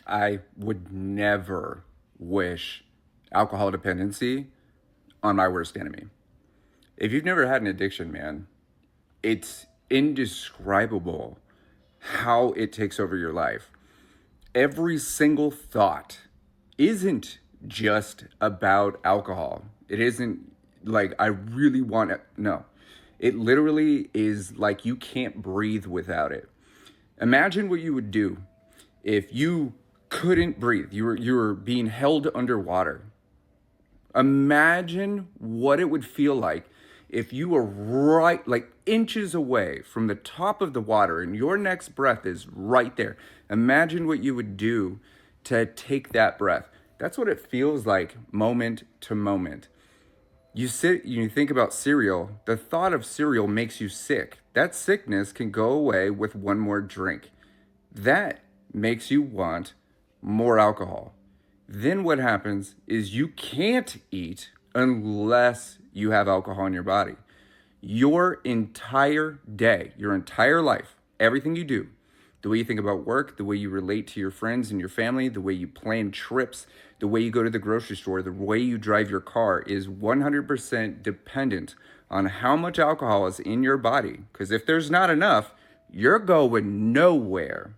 I would never wish alcohol dependency on my worst enemy. If you've never had an addiction, man, it's indescribable how it takes over your life. Every single thought isn't just about alcohol. It isn't like I really want it. No. It literally is like you can't breathe without it. Imagine what you would do if you couldn't breathe. You were being held underwater. Imagine what it would feel like if you were right, like inches away from the top of the water and your next breath is right there. Imagine what you would do to take that breath. That's what it feels like moment to moment. You think about cereal, the thought of cereal makes you sick. That sickness can go away with one more drink. That makes you want more alcohol. Then what happens is you can't eat unless you have alcohol in your body. Your entire day, your entire life, everything you do, the way you think about work, the way you relate to your friends and your family, the way you plan trips, the way you go to the grocery store, the way you drive your car is 100% dependent on how much alcohol is in your body. Because if there's not enough, you're going nowhere.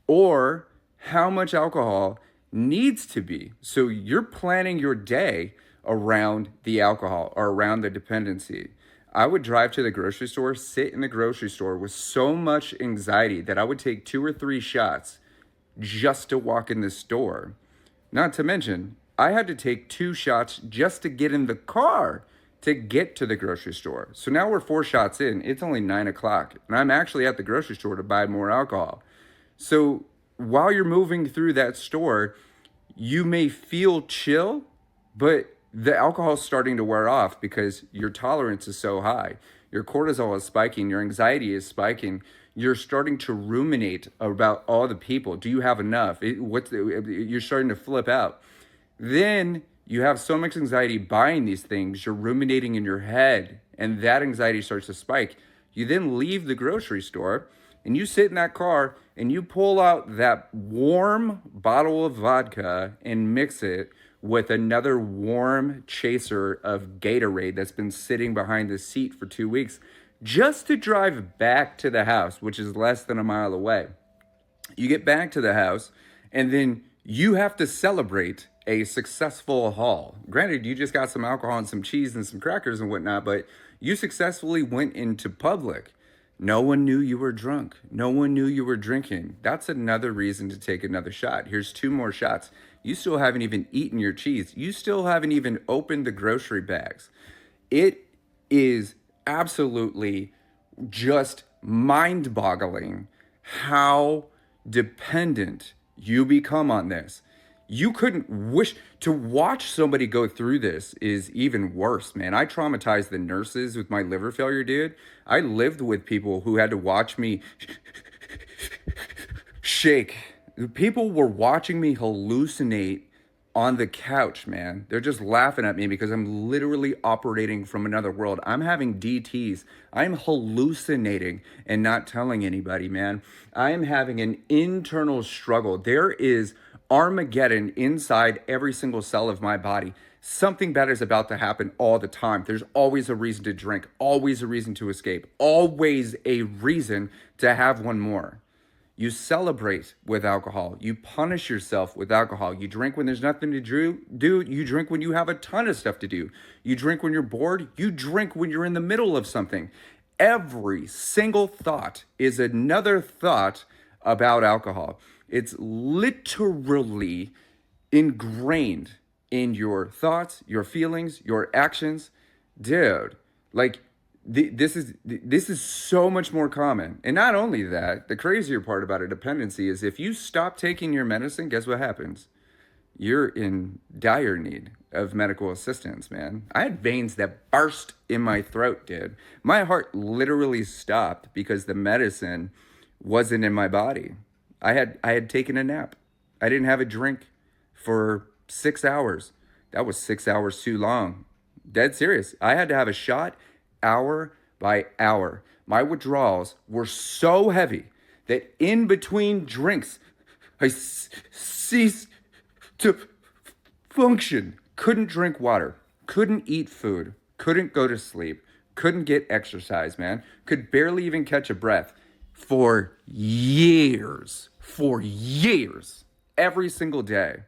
Or how much alcohol needs to be. So you're planning your day around the alcohol or around the dependency. I would drive to the grocery store, sit in the grocery store with so much anxiety that I would take 2 or 3 shots just to walk in the store. Not to mention, I had to take 2 shots just to get in the car to get to the grocery store. So now we're 4 shots in. It's only 9 o'clock, and I'm actually at the grocery store to buy more alcohol. So while you're moving through that store, you may feel chill, but the alcohol is starting to wear off because your tolerance is so high. Your cortisol is spiking, your anxiety is spiking. You're starting to ruminate about all the people. Do you have enough? You're starting to flip out. Then you have so much anxiety buying these things, you're ruminating in your head, and that anxiety starts to spike. You then leave the grocery store and you sit in that car and you pull out that warm bottle of vodka and mix it with another warm chaser of Gatorade that's been sitting behind the seat for 2 weeks just to drive back to the house, which is less than a mile away. You get back to the house and then you have to celebrate a successful haul. Granted, you just got some alcohol and some cheese and some crackers and whatnot, but you successfully went into public. No one knew you were drunk. No one knew you were drinking. That's another reason to take another shot. Here's 2 more shots. You still haven't even eaten your cheese. You still haven't even opened the grocery bags. It is absolutely just mind-boggling how dependent you become on this. You couldn't wish to watch somebody go through this is even worse, man. I traumatized the nurses with my liver failure, dude. I lived with people who had to watch me shake. People were watching me hallucinate on the couch, man. They're just laughing at me because I'm literally operating from another world. I'm having DTs. I'm hallucinating and not telling anybody, man. I'm having an internal struggle. There is Armageddon inside every single cell of my body. Something bad is about to happen all the time. There's always a reason to drink, always a reason to escape, always a reason to have one more. You celebrate with alcohol. You punish yourself with alcohol. You drink when there's nothing to do. You drink when you have a ton of stuff to do. You drink when you're bored. You drink when you're in the middle of something. Every single thought is another thought about alcohol. It's literally ingrained in your thoughts, your feelings, your actions. Dude, like this is so much more common. And not only that, the crazier part about a dependency is if you stop taking your medicine, guess what happens? You're in dire need of medical assistance, man. I had veins that burst in my throat, dude. My heart literally stopped because the medicine wasn't in my body. I had taken a nap. I didn't have a drink for 6 hours. That was 6 hours too long. Dead serious. I had to have a shot hour by hour. My withdrawals were so heavy that in between drinks, I cease to function. Couldn't drink water, couldn't eat food, couldn't go to sleep, couldn't get exercise, man. Could barely even catch a breath for years. For years. Every single day.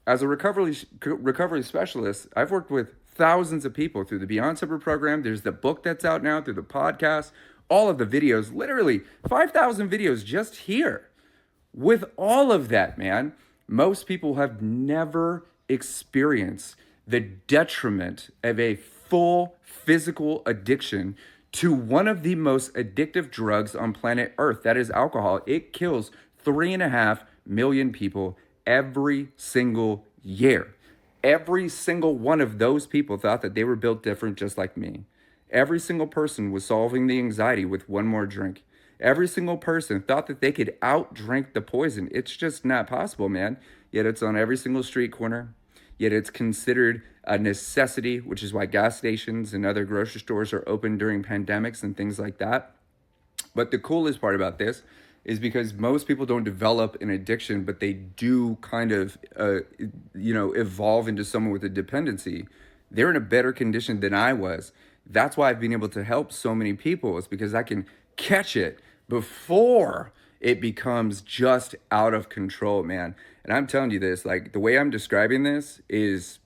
As a recovery specialist, I've worked with thousands of people through the Beyond Sober program. There's the book that's out now, through the podcast, all of the videos, literally 5,000 videos just here. With all of that, man, most people have never experienced the detriment of a full physical addiction to one of the most addictive drugs on planet Earth. That is alcohol. It kills 3.5 million people every single year. Every single one of those people thought that they were built different just like me. Every single person was solving the anxiety with one more drink. Every single person thought that they could outdrink the poison. It's just not possible, man. Yet it's on every single street corner. Yet it's considered a necessity, which is why gas stations and other grocery stores are open during pandemics and things like that. But the coolest part about this is because most people don't develop an addiction, but they do kind of, evolve into someone with a dependency. They're in a better condition than I was. That's why I've been able to help so many people, is because I can catch it before it becomes just out of control, man. And I'm telling you this, like the way I'm describing this is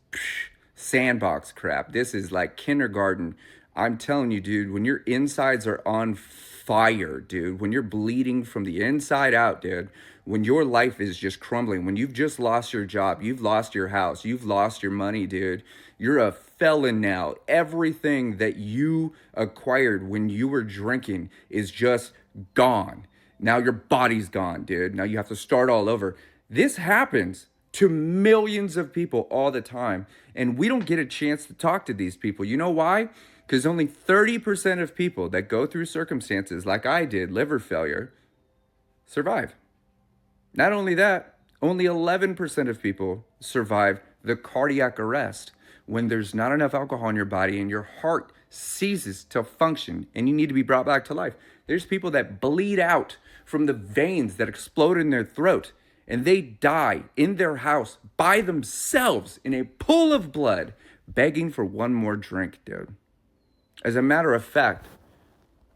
sandbox crap. This is like kindergarten. I'm telling you, dude, when your insides are on fire, dude, when you're bleeding from the inside out, dude, when your life is just crumbling, when you've just lost your job, you've lost your house, you've lost your money, dude, you're a felon now. Everything that you acquired when you were drinking is just gone. Now your body's gone, dude. Now you have to start all over. This happens to millions of people all the time, and we don't get a chance to talk to these people. You know why? Because only 30% of people that go through circumstances like I did, liver failure, survive. Not only that, only 11% of people survive the cardiac arrest, when there's not enough alcohol in your body and your heart ceases to function and you need to be brought back to life. There's people that bleed out from the veins that explode in their throat, and they die in their house by themselves in a pool of blood, begging for one more drink, dude. As a matter of fact,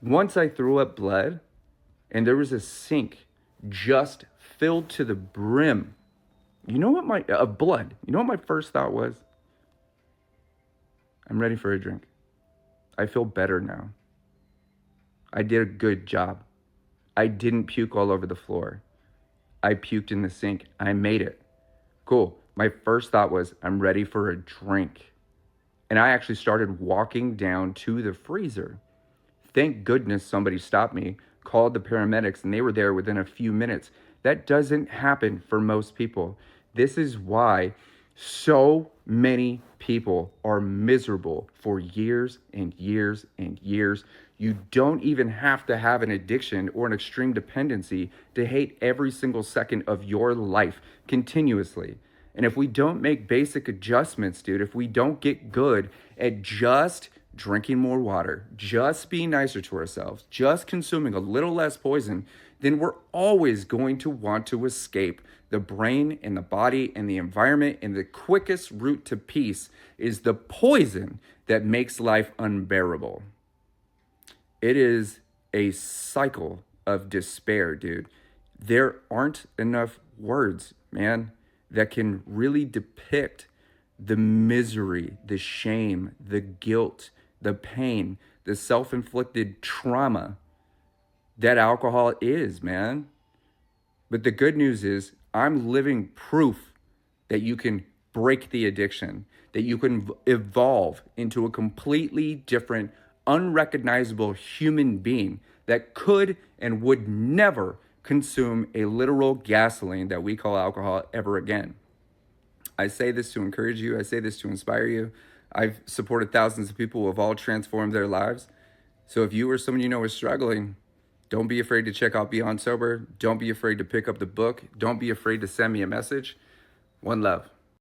once I threw up blood and there was a sink just filled to the brim, you know what my first thought was? I'm ready for a drink. I feel better now. I did a good job. I didn't puke all over the floor. I puked in the sink. I made it. Cool. My first thought was, I'm ready for a drink. And I actually started walking down to the freezer. Thank goodness somebody stopped me, called the paramedics, and they were there within a few minutes. That doesn't happen for most people. This is why so many people are miserable for years and years and years. You don't even have to have an addiction or an extreme dependency to hate every single second of your life continuously. And if we don't make basic adjustments, dude, if we don't get good at just drinking more water, just being nicer to ourselves, just consuming a little less poison, then we're always going to want to escape the brain and the body and the environment. And the quickest route to peace is the poison that makes life unbearable. It is a cycle of despair, dude. There aren't enough words, man, that can really depict the misery, the shame, the guilt, the pain, the self-inflicted trauma that alcohol is, man. But the good news is I'm living proof that you can break the addiction, that you can evolve into a completely different, unrecognizable human being that could and would never consume a literal gasoline that we call alcohol ever again. I say this to encourage you. I say this to inspire you. I've supported thousands of people who have all transformed their lives. So if you or someone you know is struggling, don't be afraid to check out Beyond Sober. Don't be afraid to pick up the book. Don't be afraid to send me a message. One love.